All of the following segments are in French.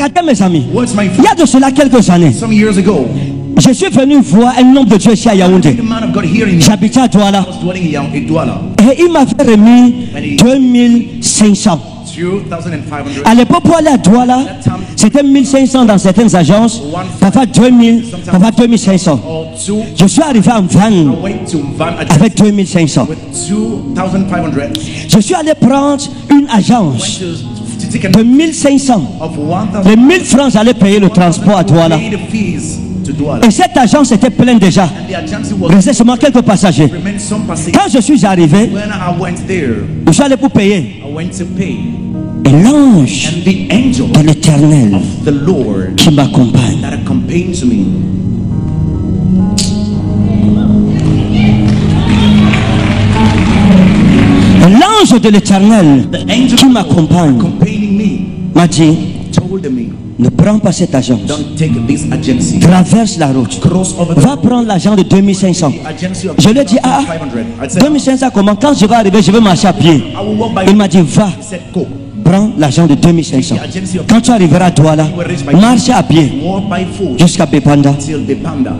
Regardez mes amis, What's my il y a de cela quelques années, Some years ago, je suis venu voir un homme de Dieu ici à Yaoundé. the man of God here in J'habitais à Douala. was dwelling in Douala. Et il m'avait remis 2500. 2,500. À l'époque, pour aller à Douala, c'était 1500 dans certaines agences. Parfois 2000, parfois 2500. Or two. Je suis arrivé en van I went to Van avec 2500. with 2,500. Je suis allé prendre une agence To take de a 1500. of 1,000. Les 1000 francs, j'allais payer le transport à Douala. Pay the fees to Douala. Et cette agence était pleine déjà. And the agency was Restait seulement quelques passagers. remained some passage. Quand je suis arrivé, When I went there, je suis allé pour payer. I went to pay. Et l'ange And the angel de l'Éternel of the Lord qui m'accompagne. that accompanied to me. L'ange de l'Éternel The angel qui of the Lord m'accompagne accompanying me m'a dit, told me, ne prends pas cette agence. don't take this agency. Traverse la route. Cross over the Va prendre l'agent de 2500. agency of Je lui ai dit, ah, 2,500. I said, 2500 comment? Quand je vais arriver, je vais marcher à pied. I will walk by. Il m'a dit, va, He said, go. prends l'agent de 2500. Quand tu arriveras à Douala, marche à pied Walk by foot jusqu'à Bepanda. till the panda.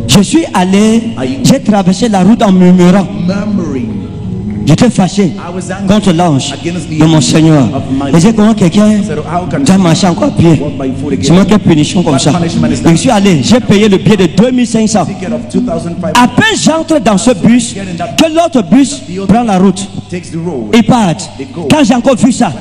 Je suis allé, j'ai traversé la route en murmurant. Murmuring. J'étais fâché I was angry contre l'ange against the de mon Seigneur. of my Je disais, comment quelqu'un I said, how can doit marcher encore à pied? walk by foot C'est again? moi qui ai punition comme ça. Et je suis allé, j'ai payé le billet de 2500. Ticket of 2,500 À peine j'entre dans ce bus, que l'autre bus prend la route. takes the road. Et part. Quand j'ai encore vu ça,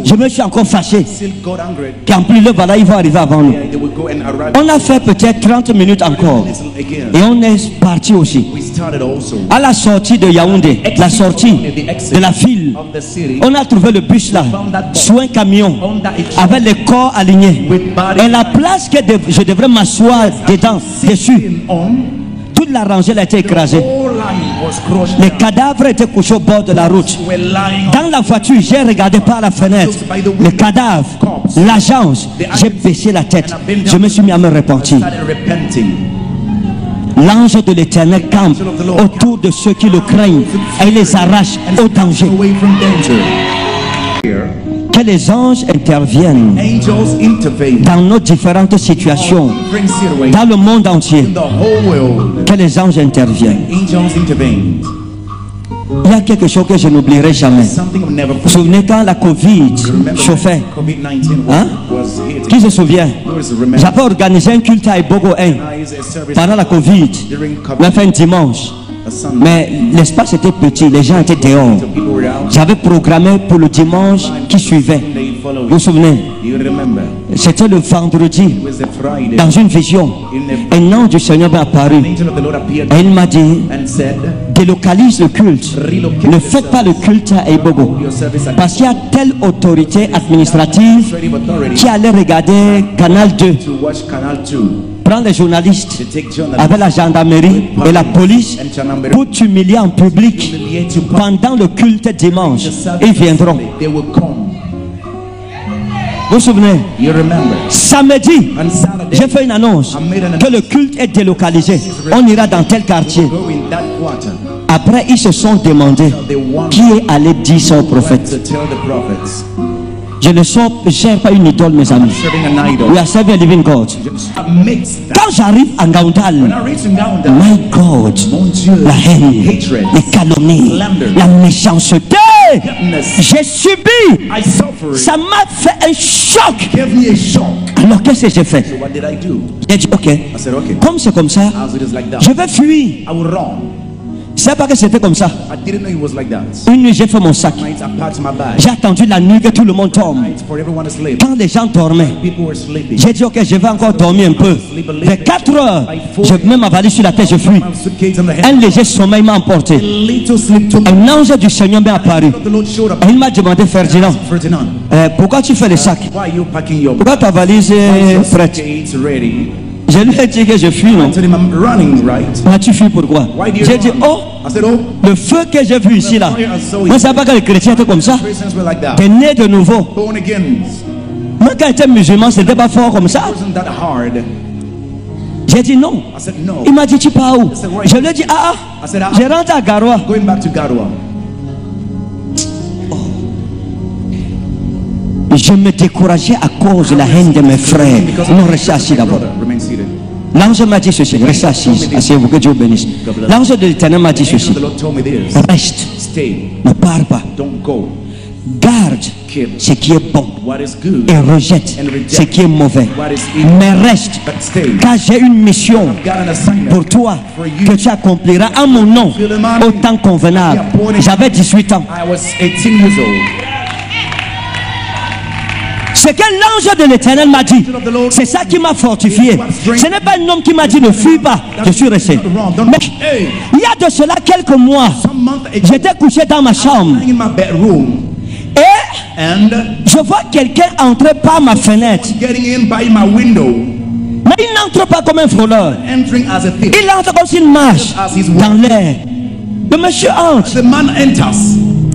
je me suis encore fâché. Still got angry. Qu'en plus, le voilà, ils vont arriver avant nous. Yeah, they will go and arrive. On a fait peut-être 30 minutes encore. Again. Et on est parti aussi. We started also. À la sortie de Yaoundé, la sortie de la ville, Of the city. on a trouvé le bus là, sous un camion, On that it avec les corps alignés. with body Et la place que je devrais m'asseoir dedans, dessus, on. toute la rangée a été écrasée. All line was crushed Les down. cadavres étaient couchés au bord de la route. Were lying on. Dans la voiture, j'ai regardé par la fenêtre les cadavres, l'agence. J'ai baissé la tête. Je me suis mis à me repentir. Started repenting. L'ange de l'Éternel campe autour de ceux qui le craignent et il les arrache au danger. Away from danger. Here, Que les anges interviennent angels intervene. dans nos différentes situations, Bring situations dans le monde entier. in the whole world. Que les anges interviennent. Angels intervene. Il y a quelque chose que je n'oublierai jamais. Something I'll never Vous vous forget. souvenez quand la Covid Remember chauffait? when COVID-19 Hein? was hitting. Qui se souvient? Who is remember? J'avais organisé un culte à Ebogo 1 I used a service pendant la Covid. during On a COVID. fait un dimanche. A Sunday. Mais l'espace était petit, les gens étaient dehors. So people were out. J'avais programmé pour le dimanche qui suivait. They followed. Vous vous souvenez? You remember? C'était le vendredi, It was a Friday. dans une vision. Un ange du Seigneur m'est apparu. An angel of the Lord appeared Et il m'a dit, and said, délocalise le culte. relocate Ne faites pas le culte à Ebogo. your service at Parce qu'il y a telle autorité administrative administrative authority qui allait regarder Canal 2, to watch Canal 2. prendre les journalistes To take journalists avec la gendarmerie et la police and gendarmerie pour t'humilier en public humiliate you pendant le culte dimanche. the service Ils viendront. They will come. Vous vous souvenez? You remember? Samedi, On Saturday, j'ai fait une annonce que le culte est délocalisé. On ira dans tel quartier. go in that quarter. Après, ils se sont demandé They want qui est allé dire ça au prophète. to tell the prophets. Je ne sers pas une idole, mes amis. Serving an idol. We are serving a living God. Amidst that, Quand j'arrive à when Ngaoundal, I reach Ngaoundal, my God, mon Dieu, la haine, hatred, les calomnies, la méchanceté, j'ai subi. I suffered. Ça m'a fait un choc. Gave me a shock. Alors qu'est-ce que j'ai fait? So what did I do? J'ai dit, ok, I said, okay, comme c'est comme ça, as it is like that, je vais fuir. I will run. C'est pas que c'était comme ça. I didn't know it was like that. Une nuit, j'ai fait mon sac. Nights I packed my bag. J'ai attendu la nuit que tout le monde tombe. Nights for everyone to sleep. Quand les gens dormaient, People were sleeping. j'ai dit, ok, je vais encore dormir un peu. Vers 4 heures, je mets ma valise sur la tête, je fuis. My suitcase on the head. Un léger sommeil m'a emporté. Little sleep took me. Un ange du Seigneur m'est apparu. The Lord showed up. Et il m'a demandé, Ferdinand, Ferdinand, pourquoi tu fais les sacs? why are you packing your Pourquoi ta valise est prête? suitcase ready? Je lui ai dit que je fuis, non? I told him I'm running, right? Ah, tu fuis pourquoi? Why do you J'ai dit, run? oh, I said, oh, le feu que j'ai vu ici là. Moi, je ne savais pas que les chrétiens étaient comme ça. Christians were like that. T'es né de nouveau. Born again. Moi, quand j'étais musulman, c'était pas fort comme ça. Wasn't that hard? J'ai dit non. I said, no. Il m'a dit, tu pars où? Je lui ai dit, ah, I said, je rentre à Garoua. going back to Garoua. Je me décourageais à cause de la haine de mes frères. Non, restez assis d'abord. Remain seated. L'ange m'a dit ceci. Restez assis. Asseyez-vous, que Dieu vous bénisse. L'ange de l'Éternel m'a dit The angel ceci. of the Lord told me this. Reste. Stay. Ne pars pas. Don't go. Garde Keep ce qui est bon what is good. et rejette ce qui est mauvais. What is evil. Mais reste, But stay. car j'ai une mission Got an assignment pour toi que tu accompliras à mon nom au temps convenable. J'avais 18 ans. I was 18 years old. Ce que l'ange de l'Éternel m'a dit, c'est ça qui m'a fortifié. Ce n'est pas un homme qui m'a dit ne fuis pas. Je suis resté. Mais il y a de cela quelques mois, Some month ago, j'étais couché dans ma chambre in my bedroom, et and je vois quelqu'un entrer par ma fenêtre. getting in by my window, Mais il n'entre pas comme un frôleur. entering as a thief. Il entre comme s'il marche dans l'air. Le monsieur entre. The man enters.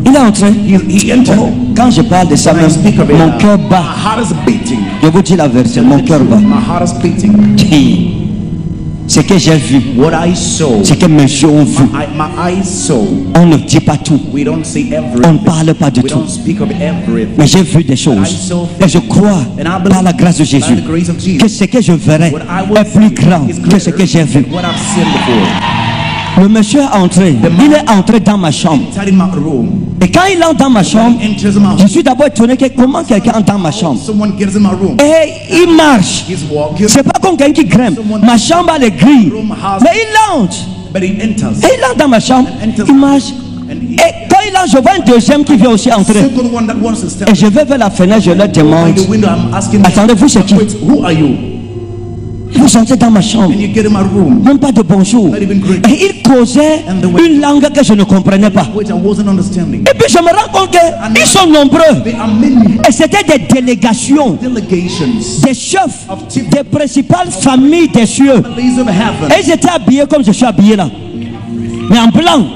Il est entré. He entered. Quand je parle de ça When I même, speak of it, mon cœur my bat. heart is beating. Je vous dis la vérité, mon cœur bat. My heart is beating. Ce que j'ai vu, What I saw, ce que mes yeux ont vu, my eyes saw. on ne dit pas tout. We don't see everything. On ne parle pas du We tout. don't speak of everything. Mais j'ai vu des choses. Et je crois, par la grâce de Jésus, que ce que je verrai est plus grand que ce que j'ai vu. What I've seen before. Le monsieur est entré. Il est entré dans ma chambre. Inside in my room. Et quand il entre dans ma chambre, Enters my je suis d'abord étonné que comment quelqu'un entre dans ma chambre. Someone gets in my room. Et il marche. He's walking. C'est pas comme quelqu'un qui grimpe. Ma chambre a les grilles. Mais il entre. But he enters. Et il entre dans ma chambre. Il marche. Et quand il entre, je vois un deuxième qui vient aussi entrer. Second one that wants to step Et je vais vers la fenêtre, je leur by demande, the window. I'm asking them, attendez, vous c'est qui? wait, who are you? Vous entrez dans ma chambre. And you get in my room. Même pas de bonjour. Et il causait une langue que je ne comprenais pas. Wait, I wasn't understanding. Et puis je me rends compte qu'ils sont nombreux. There are many Et c'était des délégations, delegations, des chefs, des principales familles des cieux. ladies of heaven. Et ils étaient habillés comme je suis habillé là. Mais en blanc,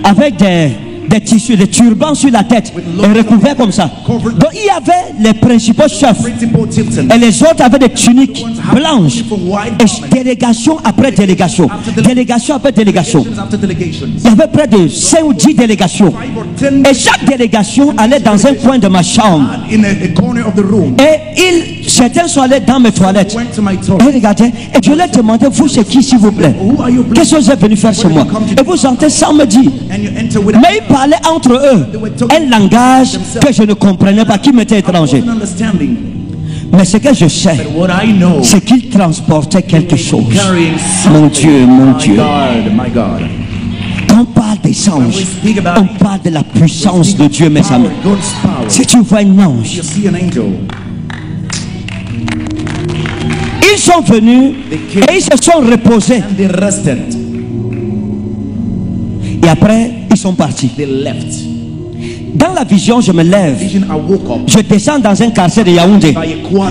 avec des tissus, des turbans sur la tête et recouverts comme ça. Donc il y avait les principaux chefs Principal chieftains. et les autres avaient des tuniques blanches. Et délégation après délégation, délégation après délégation. Delegations after delegations. Il y avait près de 5 ou 10 délégations. 5 or 10 Et chaque délégation allait dans un coin de ma chambre. in a corner of the room. Et certains sont allés dans mes toilettes. Went to my Et toilet. regardaient. Et je leur demandais, vous c'est qui s'il vous plaît? Who are you? Qu'est-ce que vous êtes venu faire chez moi? Et vous sentez sans me dire. And you enter with Mais ils parlaient entre eux un langage que je ne comprenais pas, qui m'était étranger. an understanding. Mais ce que je sais, But what I know, c'est qu'ils transportaient quelque chose. carrying Mon something. Dieu, mon My Dieu. God, my God. Quand on parle des anges, on parle de la puissance de Dieu, mes amis. Power, God's power. Si tu vois un ange, You see an angel. ils sont venus et ils se sont reposés. And they rested. Et après, ils sont partis. They left. Dans la vision, je me lève. Vision, I woke up. Je descends dans un quartier de Yaoundé.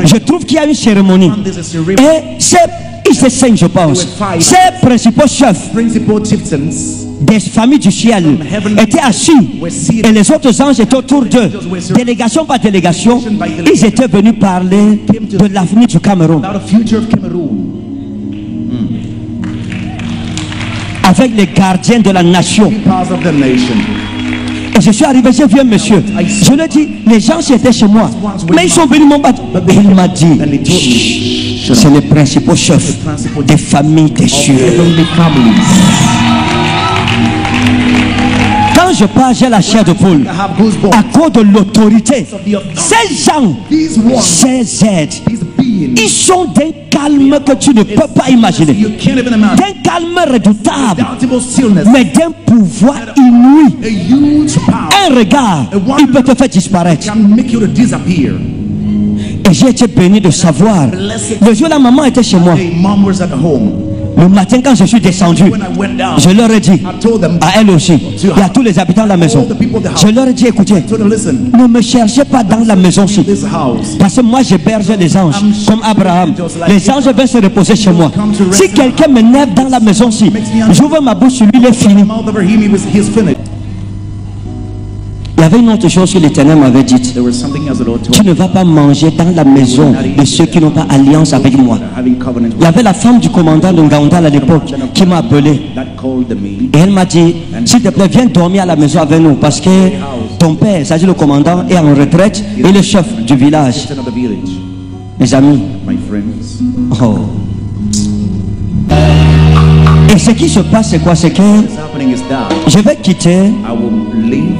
Je trouve qu'il y a une cérémonie. And there's a ceremony. Et ils se saignent, je pense. Ces principaux chefs Principal chieftains des familles du ciel étaient assis et les autres anges étaient autour d'eux. Délégation par délégation, ils étaient venus parler de l'avenir du Cameroun about the future of Cameroon. avec les gardiens de la nation. Powers of the nation. Et je suis arrivé, j'ai vu un monsieur. Je lui ai dit, les gens qui étaient chez moi, mais ils sont venus m'embattre. Et il m'a dit, And they told me, c'est les principaux chefs des familles des cieux. heavenly families. Quand je parle, j'ai la chair de poule. I have goosebumps. À cause de l'autorité, Of the authority. ces gens, These ones, ces êtres, these beings, ils sont d'un calme que tu ne peux pas imaginer. you can't even imagine. D'un calme redoutable, Doubtable stillness. mais d'un pouvoir inouï. A huge power Un regard, il peut te faire disparaître. can make you to disappear. Et j'ai été béni de savoir. Le jour où la maman était chez moi, Hey, mom was at home. le matin quand je suis descendu, When I went down, je leur ai dit, I told them, à elle aussi, et à tous les habitants de la maison, je leur ai dit, écoutez, I told them, listen, ne me cherchez pas dans la maison-ci. this house, Parce que moi j'héberge les anges, comme Abraham. Les anges viennent se reposer chez moi. Si quelqu'un m'énerve dans la maison-ci, j'ouvre ma bouche sur lui, il est fini. mouth over him, he's finished. Il y avait une autre chose que l'Éternel m'avait dit. There was something else the Lord told Tu me. ne vas pas manger dans la maison de ceux qui n'ont pas alliance avec moi. Having covenant Il y avait la femme du commandant de Ngaoundal à l'époque qui m'a appelé. that called me. Et elle m'a dit, s'il te plaît, viens dormir à la maison avec nous parce que Ton père, c'est-à-dire le commandant, est en retraite et le chef du village. Captain of the village. Mes amis, My friends. oh. Et ce qui se passe, c'est quoi? C'est que What's happening is that je vais quitter I will leave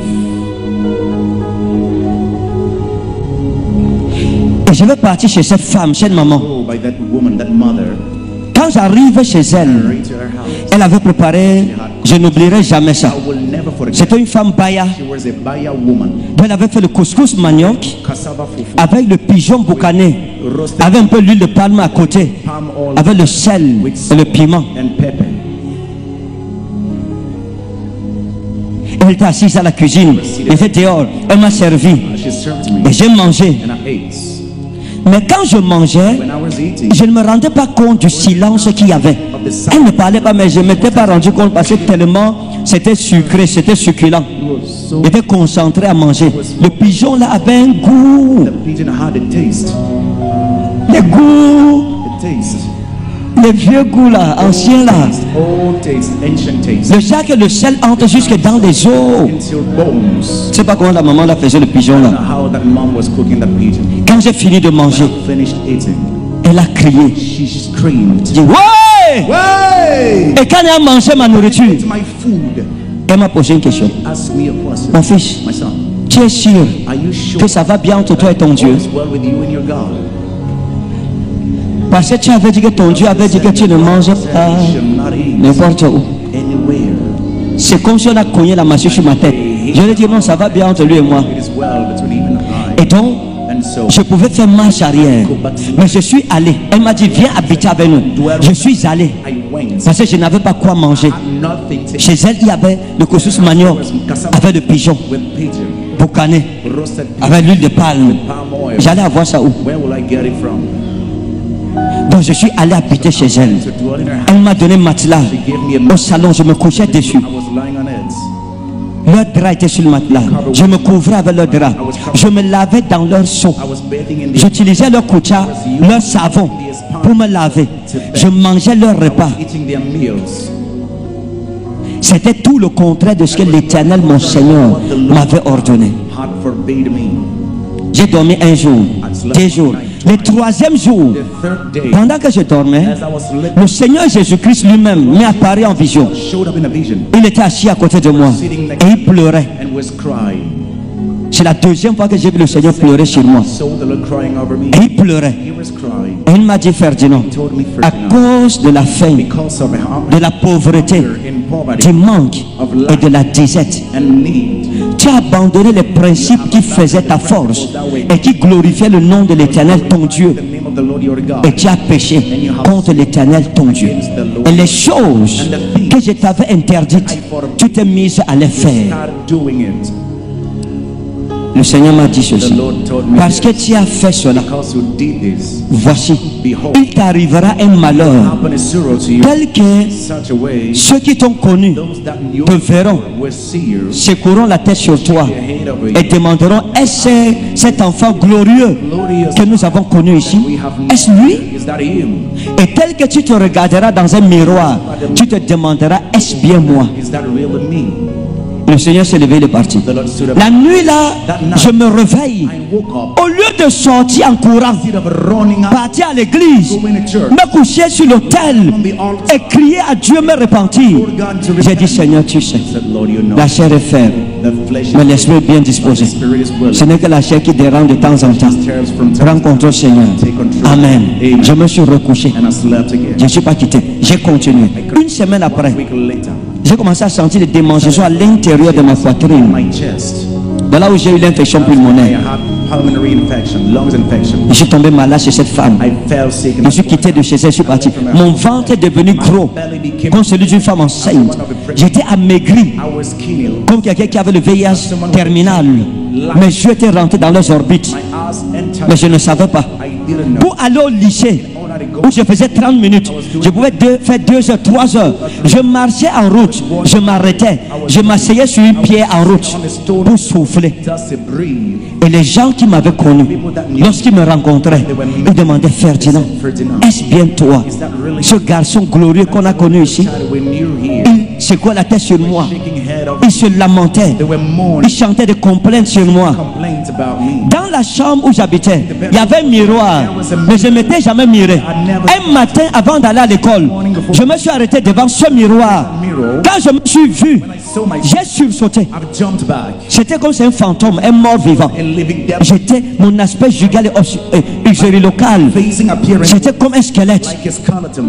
et je vais partir chez cette femme, chez une maman. go by that woman, that mother, Quand j'arrive chez elle, right to her house. elle avait préparé, je n'oublierai jamais ça. I will never forget. C'était une femme baya. She was a Baya woman. Elle avait fait le couscous manioc Cassava fufu. avec le pigeon boucané, Roasted avec un peu d'huile de palme à côté, palm oil avec le sel et le piment. and pepper. Elle était assise à la cuisine, elle était dehors, elle m'a servi She served me et j'ai mangé. and I ate. Mais quand je mangeais, When I was eating, je ne me rendais pas compte du silence qu'il y avait. Elle ne parlait pas, mais je ne m'étais pas rendu compte parce que tellement c'était sucré, c'était succulent. it was so. J'étais concentré à manger. Le pigeon là avait un goût. The pigeon had a taste. Les goûts, A taste. les vieux goûts là, anciens là. Old taste, ancient taste. Le sac et le sel entrent jusque dans les os. Into your bones. Je ne sais pas comment la maman là faisait le pigeon là. How that mom was cooking that pigeon. Quand j'ai fini de manger, Finished eating. elle a crié. She screamed. J'ai dit, ouais! Hey! Et quand elle a mangé ma nourriture, It's my food. elle m'a posé une question. Ask me a question. Mon fils, My son, tu es sûr are you sure que ça va bien entre toi et ton Dieu? all is well with you and your God? Parce que tu avais dit que ton Dieu avait dit que tu ne manges pas You should not eat n'importe où. anywhere. C'est comme si on a cogné la massue sur ma tête. Je lui ai dit non, ça va bien entre lui et moi. It is well between him and I. Et donc, And so, je pouvais faire marche arrière. Mais je suis allé. Elle m'a dit, viens habiter avec nous. Je suis allé. I went. Parce que je n'avais pas quoi manger. Nothing to Chez elle, il y avait le couscous manioc avec le pigeon, with pigeon, boucané, roasted pigeon, avec l'huile de palme. palm oil. J'allais avoir ça où? Where will I get it from? Donc je suis allé habiter chez elle. To dwell in her house. Elle m'a donné un matelas. She gave me a Au salon, je me couchais dessus. I was lying on it. Leur drap était sur le matelas. Je me couvrais avec leur drap. Je me lavais dans leur seau. I was bathing in the J'utilisais leur koucha, leur savon pour me laver. Je mangeais leur repas. eating their meals. C'était tout le contraire de ce que l'Éternel, mon Seigneur, m'avait ordonné. Had forbade me. J'ai dormi un jour, 2 jours. Le 3e jour, The third day, pendant que je dormais, as I was lit, le Seigneur Jésus-Christ lui-même m'est apparu en vision. showed up in a vision Il était assis à côté de moi et il pleurait. and was crying. C'est la 2e fois que j'ai vu le Seigneur pleurer sur moi. Saw the Lord crying over me. Et il pleurait. He was crying. Et il m'a dit, Ferdinand, He told me, à Ferdinand, cause de la faim, because of de la pauvreté, in poverty du manque et de la disette, and need, tu as abandonné les principes qui faisaient ta force et qui glorifiaient le nom de l'Éternel, ton Dieu. the name of the Lord your God, Et tu as péché contre l'Éternel, ton Dieu. Et les choses que je t'avais interdites, tu t'es mise à les faire. start doing it. Le Seigneur m'a dit The ceci. Lord told me, Parce que tu as fait cela, because you did this, voici, behold, il t'arrivera un malheur happen a sorrow to you tel que such a way ceux qui t'ont connu those that knew te verront, will see you secoueront la tête sur toi their head over et you. demanderont, est-ce cet enfant glorieux Glorious que nous avons connu ici? we have Est-ce lui? Is that him? Et tel que tu te regarderas dans un miroir, tu te demanderas, est-ce bien moi? Is that really me? Le Seigneur s'est levé, il est parti. The Lord stood up. La nuit là, je me réveille. I woke up. Au lieu de sortir en courant, Instead of running out, partir à l'église, going to church, me coucher sur l'autel on the altar, et crier à Dieu, me repentir. for God to J'ai dit, repent. Seigneur, tu sais, I said, Lord, you know, la chair est faible, the flesh mais is l'esprit est bien the disposé. spirit is willing. Ce n'est que la chair qui dérange de temps en temps. Tears from time Prends contrôle, Seigneur. Take control. Amen. Amen. Je me suis recouché. and I slept again. Je ne suis pas quitté. J'ai continué. Une semaine après, 1 week later, j'ai commencé à sentir des démangeaisons à l'intérieur de ma poitrine. my chest, De là où j'ai eu l'infection I pulmonaire. had pulmonary infection, lungs infection. Je suis tombé malade chez cette femme. I fell sick. Je suis quitté de chez elle, je suis parti. Mon ventre est devenu gros, belly became, comme celui d'une femme enceinte. J'étais amaigri, I was skinny. comme quelqu'un qui avait le VIH terminal. Mes yeux étaient rentrés dans leurs orbites, My eyes entered. mais je ne savais pas. I didn't know. Pour aller au lycée, All that I go, où je faisais 30 minutes, je pouvais faire 2 heures, 3 heures. Je marchais en route, je m'arrêtais, je m'asseyais sur une pierre en route pour souffler. just to breathe. Et les gens qui m'avaient connu, lorsqu'ils me rencontraient, ils demandaient, Ferdinand, Ferdinand, est-ce bien toi, is that really ce garçon glorieux qu'on a connu ici? child we knew here? Il secouaient la tête sur moi. shaking head of Ils se lamentaient. They were Ils mourning chantaient des complaintes sur moi. complaints about me. Dans la chambre où j'habitais, il y avait un miroir, mais je ne m'étais jamais miré. Un matin, avant d'aller à l'école, je me suis arrêté devant ce miroir. Quand je me suis vu, When I saw myself, j'ai sursauté. I've jumped back. J'étais comme si un fantôme, un mort vivant. A living devil J'étais, mon aspect jugal et local. facing appearance J'étais comme un squelette. like a skeleton.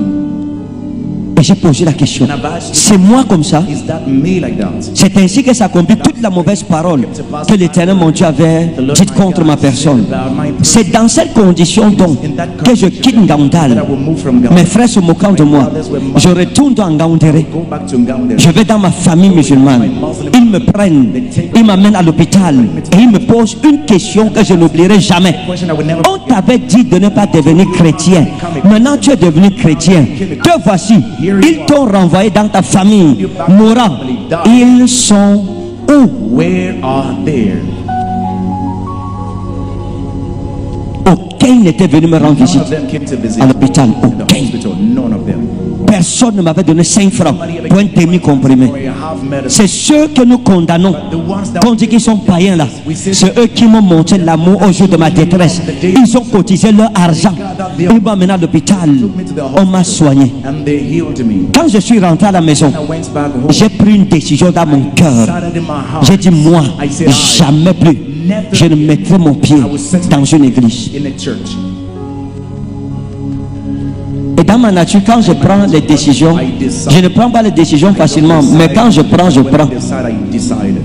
Et j'ai posé la question. And I've asked, C'est moi comme ça? is that me like that? C'est ainsi que s'accomplit toute la mauvaise parole que l'Éternel mon Dieu avait dite contre ma personne. C'est dans cette condition donc que je quitte That I Ngaoundal. will move from Ghana. Mes frères se moquant de moi. Je retourne dans Ngaoundéré. Go back to Ghana. Je vais dans ma famille musulmane. Ils me prennent, ils m'amènent à l'hôpital et ils me posent une question que je n'oublierai jamais. Question I would never On t'avait dit de ne pas devenir chrétien. Maintenant tu es devenu chrétien. Te voici. Ils t'ont renvoyé dans ta famille mourant. Ils sont où? Where are they? Aucun n'était venu me rendre None visite of them came to visit à l'hôpital. in the Aucun. hospital. None of them. Personne ne m'avait donné 5 francs pour un demi-comprimé. For a half medicine. C'est ceux que nous condamnons, The ones that qu'on dit qu'ils sont païens là. C'est eux qui m'ont montré l'amour au jour de ma détresse. Ils ont cotisé leur argent. Ils m'ont amené à l'hôpital. On m'a soigné. and they healed me. Quand je suis rentré à la maison, I went back home. j'ai pris une décision dans mon cœur. Decided in my heart. J'ai dit, moi, jamais plus, je ne mettrai mon pied dans une église. In a church. Et dans ma nature, quand je prends les décisions, je ne prends pas les décisions facilement, mais quand je prends, je When prends. I decide.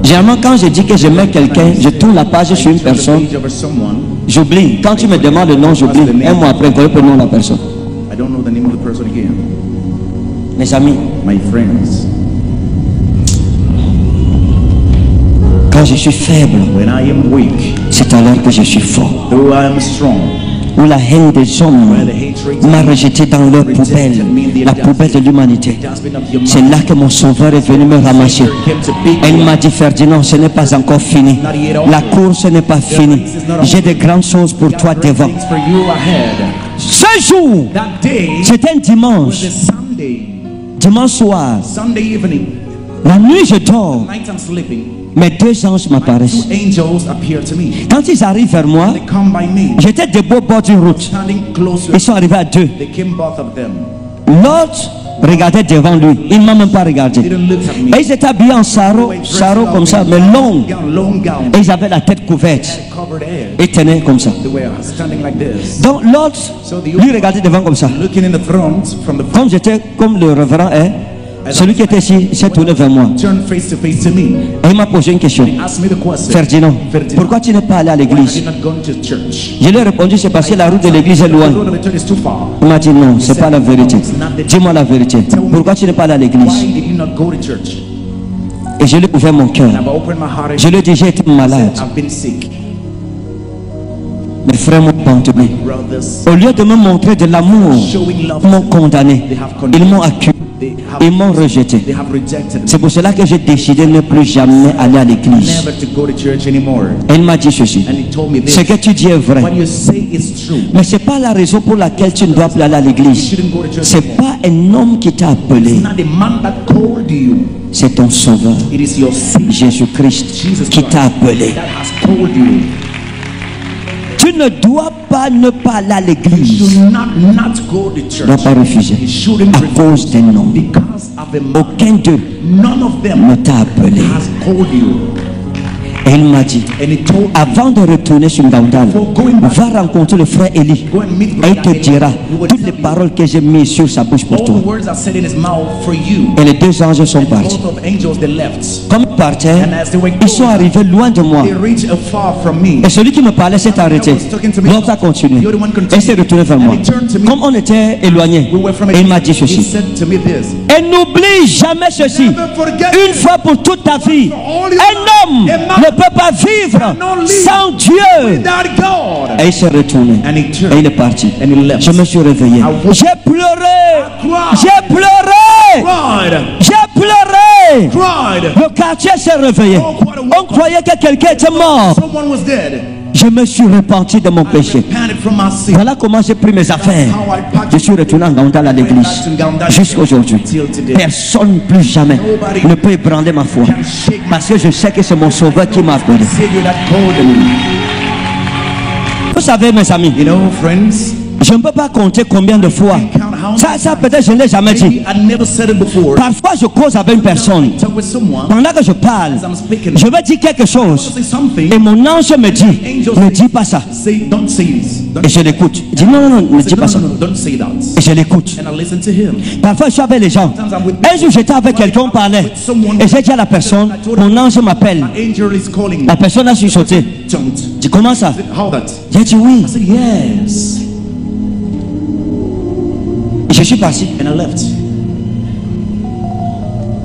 Généralement, quand je dis que je mets quelqu'un, je tourne la page sur une personne, Page over someone. j'oublie. Quand tu me demandes le nom, j'oublie. Un mois après, je connais pas le nom de la personne. I don't know the name of the person again. Mes amis, My friends. quand je suis faible, When I am weak, c'est alors que je suis fort. though I am strong, Où la haine des hommes where the hatred m'a rejeté dans leur poubelle, la poubelle de l'humanité. dustbin of humanity C'est là que mon sauveur est venu me ramasser. came to pick Elle me m'a up. dit, Ferdinand, ce n'est pas encore fini. La course n'est pas finie. J'ai de grandes choses pour toi devant. Things for you ahead. Ce jour, That day c'était un was dimanche, a Sunday. dimanche soir. Sunday evening. La nuit, je dors. Night I'm sleeping. Mes 2 anges m'apparaissent. Angels appear to me. Quand ils arrivent vers moi, They come by me. j'étais debout au bord d'une route. Standing closer. Ils sont arrivés à 2. They came both of them. L'autre regardait devant lui. Il ne m'a même pas regardé. They didn't look at me. Et ils étaient habillés en sarrau comme ça, mais long. Long gown. Et ils avaient la tête couverte. Covered hair. Et tenaient comme ça. They were standing like this. Donc l'autre, lui regardait devant comme ça. Looking in the front from the front. Comme j'étais, comme le révérend est, celui qui était ici s'est tourné vers moi. Turned face to me. Et il m'a posé une question. Asked me the question. Ferdinand, pourquoi tu n'es pas allé à Why have l'église? you not gone to church? Je lui ai répondu, c'est parce que la route de l'église est The loin. road of the church is too far. Il m'a dit non, c'est pas la vérité. Dis-moi la vérité. Pourquoi tu n'es pas allé à Why l'église? did you not go to church? Et je lui ai ouvert mon cœur. And I've opened my heart and Je lui ai dit, j'ai été malade. I've been sick. Mes frères m'ont abandonné. Brothers Au lieu de me montrer de l'amour, showing love, ils m'ont condamné. they have Ils condemned. m'ont accusé. Ils m'ont rejeté. They have rejected me. C'est pour cela que j'ai décidé de ne plus jamais aller à l'église. Never to go to church anymore. Et il m'a dit ceci. And he told me this. Ce que tu dis est vrai. What you say is true. Mais ce n'est pas la raison pour laquelle tu ne dois plus aller à You l'église. shouldn't go to church Ce n'est anymore. pas un homme qui t'a appelé. It's not the man that called you. C'est ton sauveur, It is your Savior Jésus-Christ, Jesus qui Christ t'a appelé. that has called you. Tu ne dois pas ne pas aller à You l'église. should not go to Tu ne church. dois pas refuser. You shouldn't À refuse cause des noms. because of a man. Aucun d'eux None of ne them t'a appelé. has called you. Et il m'a dit, And he told me, avant de retourner sur Ngaoundal, va rencontrer le frère Élie. go and meet Et il te brother Eli. dira He will toutes les tell you paroles que j'ai mises sur sa bouche pour all toi. the words are said in his mouth for you. Et les 2 anges sont partis. Both of angels they left. Comme ils partaient, ils sont arrivés loin de moi. They reached afar from me. Et celui qui me parlait s'est arrêté. L'autre a continué. Et s'est retourné vers moi. Comme on était éloignés, We were from a et il m'a dit He ceci. said to me this. Et n'oublie jamais ceci. Never forget Une this. fois pour toute ta vie, un homme ne peut pas vivre sans Dieu. Without God. Et il s'est retourné. And he Et turned il est parti. and he left. Je me suis réveillé. J'ai pleuré. J'ai pleuré. Cried. J'ai pleuré. Cried. Le quartier s'est réveillé. On croyait que quelqu'un était mort. Someone was dead. Je me suis repenti de mon péché. repented from my sin. Voilà comment j'ai pris mes affaires. Je suis retourné en Gandal à l'église. Jusqu'à aujourd'hui. Personne plus jamais ne peut ébranler ma foi. Parce que je sais que c'est mon sauveur qui m'a appelé. Savior that called me. Vous savez, mes amis, You know, friends, je ne peux pas compter combien de fois. Ça peut-être je ne l'ai jamais dit. maybe I never said it before. Parfois, je cause avec une personne. Talk with someone, Pendant que je parle, as I'm speaking, je vais dire quelque chose. say something, Et mon ange me dit, ne dis pas ça. say, don't say this. Don't Et je l'écoute. Il dit, non, non, non, ne say, dis no, pas no, ça. no, don't say that. Et je l'écoute. And I listen to him. Parfois, je suis avec les gens. Un jour, j'étais avec quelqu'un, on parlait. Et j'ai dit à la personne, mon ange m'appelle. Angel is calling me. La personne a sursauté. Don't. Je dis, comment ça? How that? J'ai dit oui. I said, yes. Et je suis parti. And I left.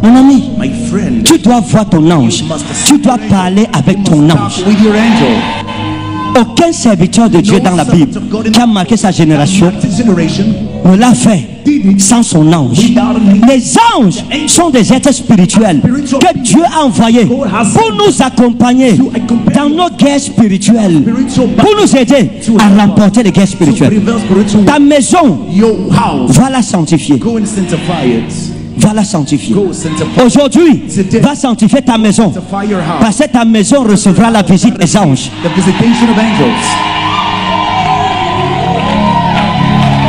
Mon ami, My friend, tu dois voir ton ange. Tu dois parler avec ton ange. talk with your angel. Aucun serviteur de Dieu dans la Bible qui a marqué sa génération This generation, ne l'a fait sans son ange. Les anges sont des êtres spirituels que Dieu a envoyés pour nous accompagner dans nos guerres spirituelles, pour nous aider à remporter les guerres spirituelles. prevail spiritual. Ta maison Your house, va la sanctifier. go and sanctify it. Va la sanctifier. Go sanctify. Aujourd'hui, va sanctifier ta maison. Sanctify your house. Parce que ta maison recevra la visite des anges. The visitation of angels.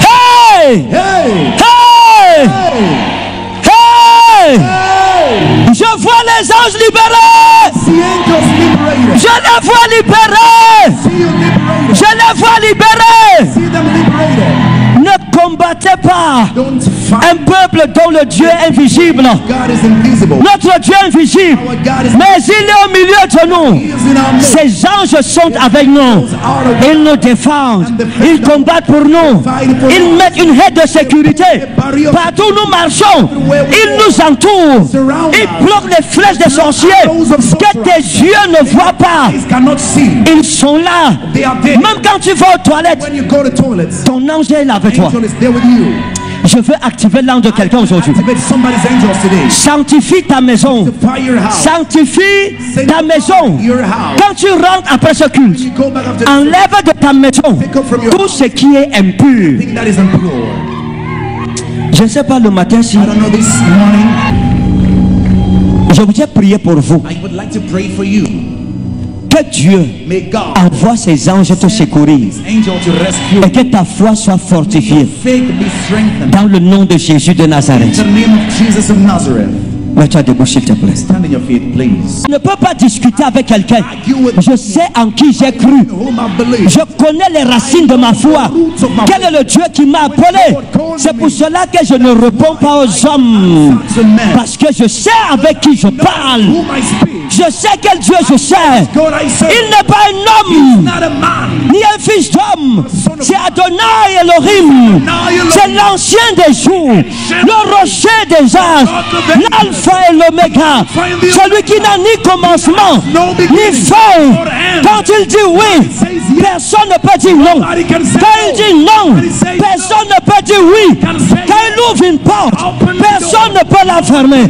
Hey! Hey! Hey! Hey! Hey! Hey! Je vois les anges libérés! See angels liberated. Je les vois libérés! See you liberated. Je les vois libérés! See them liberated. Ne combattez pas Don't un fight. peuple dont le Dieu est invisible. God is invisible. Notre Dieu est invisible, Our God is mais il est au milieu de nous. He is in our midst. Ces anges sont avec nous. Ils nous défendent. Ils combattent pour nous. Ils mettent une haie de sécurité. Partout où nous marchons, ils nous entourent. Ils bloquent les flèches des sorciers que tes yeux ne voient pas. Eyes cannot see. Ils sont là. They are there. Même quand tu vas aux toilettes, When you go to toilets, ton ange est là avec toi. angel is there with you. Je veux activer l'ange de quelqu'un aujourd'hui. Activate somebody's angels today. Sanctifie ta maison. Sanctify your house. Sanctifie ta maison. Your house. Quand tu rentres après ce culte, You go back after enlève de ta maison tout ce qui est impur. thing that is impure. Je ne sais pas le matin si I don't know this morning. je voudrais prier pour vous. I would like to pray for you. Que Dieu May God envoie ses anges te secourir his angel to rescue et que ta foi soit fortifiée faith be strengthened. dans le nom de Jésus de In Nazareth. the name of Jesus of Nazareth. Mets-toi debout s'il te plaît. Stand on your feet, please. Je ne peux pas discuter avec quelqu'un. Je sais en qui j'ai cru. Whom I believe. Je connais les racines de ma foi. Quel est le Dieu qui m'a appelé? C'est pour cela que je ne réponds pas aux hommes. To men. Parce que je sais avec qui je parle. Whom I speak. Je sais quel Dieu je sais. God I serve. Il n'est pas un homme, Not a man. ni un fils d'homme. C'est Adonai Elohim. C'est l'ancien des jours, le rocher des âges, l'alpha et l'oméga. Celui qui n'a ni commencement, ni fin. Quand il dit oui, personne ne peut dire non. Quand il dit non, personne ne peut dire oui. Quand il ouvre une porte, personne ne peut la fermer.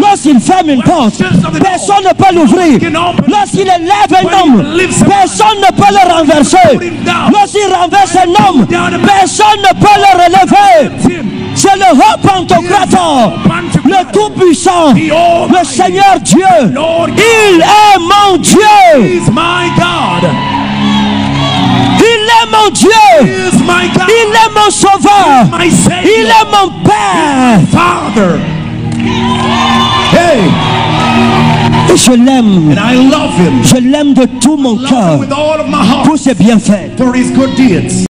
Lorsqu'il ferme une porte, personne ne peut l'ouvrir. Lorsqu'il élève un homme, personne ne peut le renverser. Lorsqu'il renverse un homme, personne ne peut le relever. C'est le haut Pantocrator, le Tout-Puissant, le Seigneur Dieu. Il est mon Dieu. He is my God. Il est mon Dieu. He is my God. Il est mon Sauveur. My Savior. Il est mon Père. Father. Hey, Et je l'aime. and I love him. Je l'aime de tout mon Love him cœur with all of my heart pour ses bienfaits. for his good deeds.